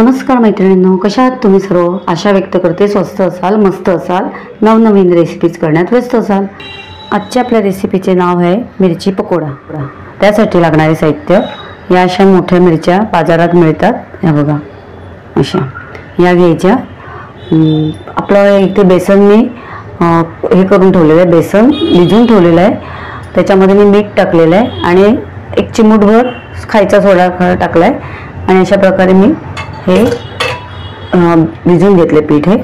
नमस्कार मैत्रिणींनो, कशा आहात तुम्ही सर्व? आशा व्यक्त करते स्वस्त असाल, मस्त असाल, नवनवीन रेसिपीज करण्यात व्यस्त असाल। आजच्या आपल्या रेसिपीचे नाव आहे मिरची पकोडा। त्यासाठी लागणारे साहित्य या अशा मोठ्या मिरच्या बाजारात मिळतात, या बघा अशा या घ्यायच्या। आपलं इथे बेसन मी हे करून ठेवलेलं आहे, बेसन भिजवून ठेवलेलं आहे, त्याच्यामध्ये मी मीठ टाकलेलं आहे आणि एक चिमूटभर खायचा सोडा टाकला आहे आणि अशा प्रकारे मी हे भिजवून घेतले पीठ हे।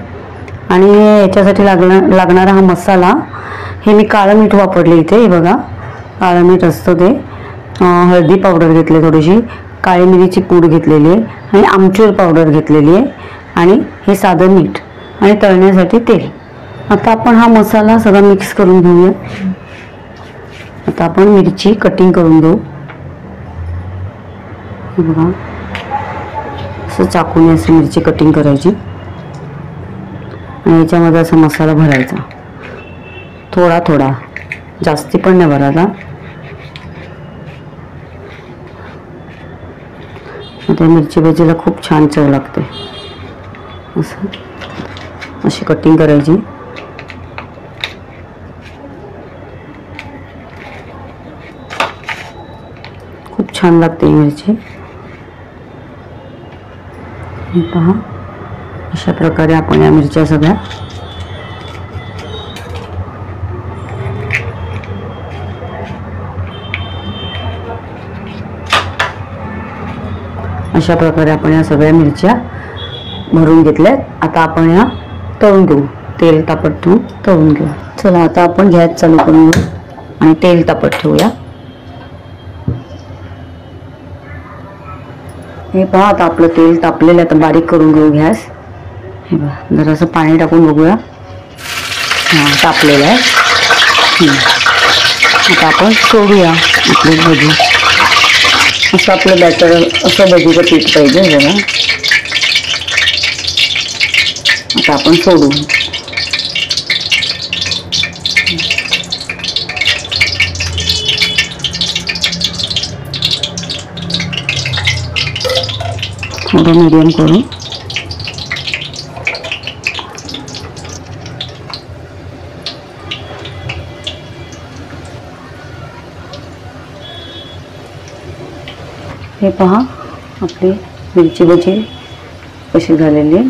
आणि याच्यासाठी लागणारा हा मसाला हे मी काळं मीठ वापरले इथे, हे बघा काळं मीठ असतं ते, हळदी पावडर घेतली, थोडीशी काळी मिरीची पूड घेतलेली आहे आणि आमचूर पावडर घेतलेली आहे आणि हे साधं मीठ आणि तळण्यासाठी तेल। आता आपण हा मसाला सगळा मिक्स करून घेऊया। आता आपण मिरची कटिंग करून घेऊ, हे बघा असं चाकूने अशी मिरची कटिंग करायची आणि याच्यामध्ये असा मसाला भरायचा, थोडा थोडा, जास्ती पण नाही भरायचा। त्या मिरची भजीला खूप छान चव लागते। असं अशी कटिंग करायची। खूप छान लागते ही मिरची। पहा अशा प्रकारे आपण या मिरच्या सगळ्या अशा प्रकारे आपण या सगळ्या मिरच्या भरून घेतल्यात। आता आपण या तळून घेऊ, तेल तापत ठेवून तळून घेऊ। चला आता आपण गॅस चालू करून घेऊ आणि तेल तापत ठेवूया। हे पहा आता आपलं तेल तापलेलं आहे, आता बारीक करून घेऊ गॅस। हे बघा जरासं पाणी टाकून बघूया, हां तापलेलं आहे। आता आपण सोडूया आपले भजी। असं आपलं बॅटर, असं भजीचं पीठ पाहिजे बघा। आता आपण सोडू, थोडं मीडियम करू। हे पहा आपली मिरची भजी कशी झालेली,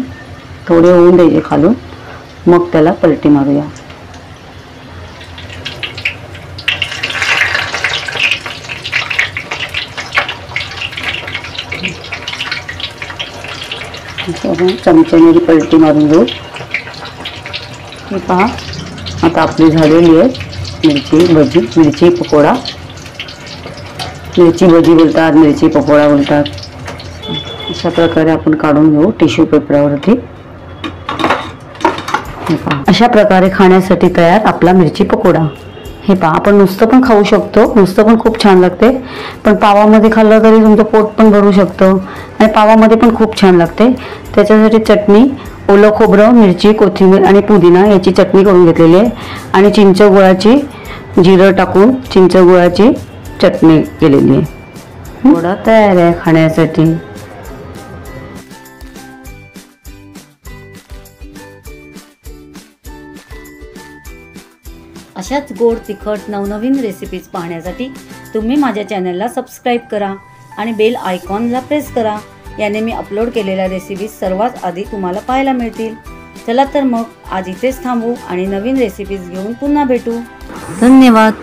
थोडे होऊन द्यायचे खालून, मग त्याला पलटी मारूया। चमच्याने पलटी मारून घेऊ। हे पहा आता आपली झालेली आहे मिरची भजी, मिरची पकोडा। मिरची भजी बोलतात, मिरची पकोडा बोलतात। अशा प्रकारे आपण काढून घेऊ टिश्यू पेपरावरती। हे पहा अशा प्रकारे खाण्यासाठी तयार आपला मिरची पकोडा। हे पहा आपण नुसतं पण खाऊ शकतो, नुसतं पण खूप छान लागते, पण पावामध्ये खाल्लं तरी तुमचं पोट पण भरू शकतं आणि पावामध्ये पण खूप छान लागते। त्याच्यासाठी चटणी, ओलं खोबरं, मिरची, कोथिंबीर आणि पुदिना याची चटणी करून घेतलेली आहे आणि चिंच गुळाची, जिरं टाकून चिंच गुळाची चटणी केलेली आहे। पकोडा तयार आहे खाण्यासाठी। अशाच गोड तिखट नवनवीन रेसिपीज पाहण्यासाठी तुम्ही माझ्या चॅनलला सबस्क्राईब करा आणि बेल आयकॉनला प्रेस करा। याने मी अपलोड केलेल्या रेसिपीज सर्वात आधी तुम्हाला पाहायला मिळतील। चला तर मग आज इथेच थांबू आणि नवीन रेसिपीज घेऊन पुन्हा भेटू। धन्यवाद।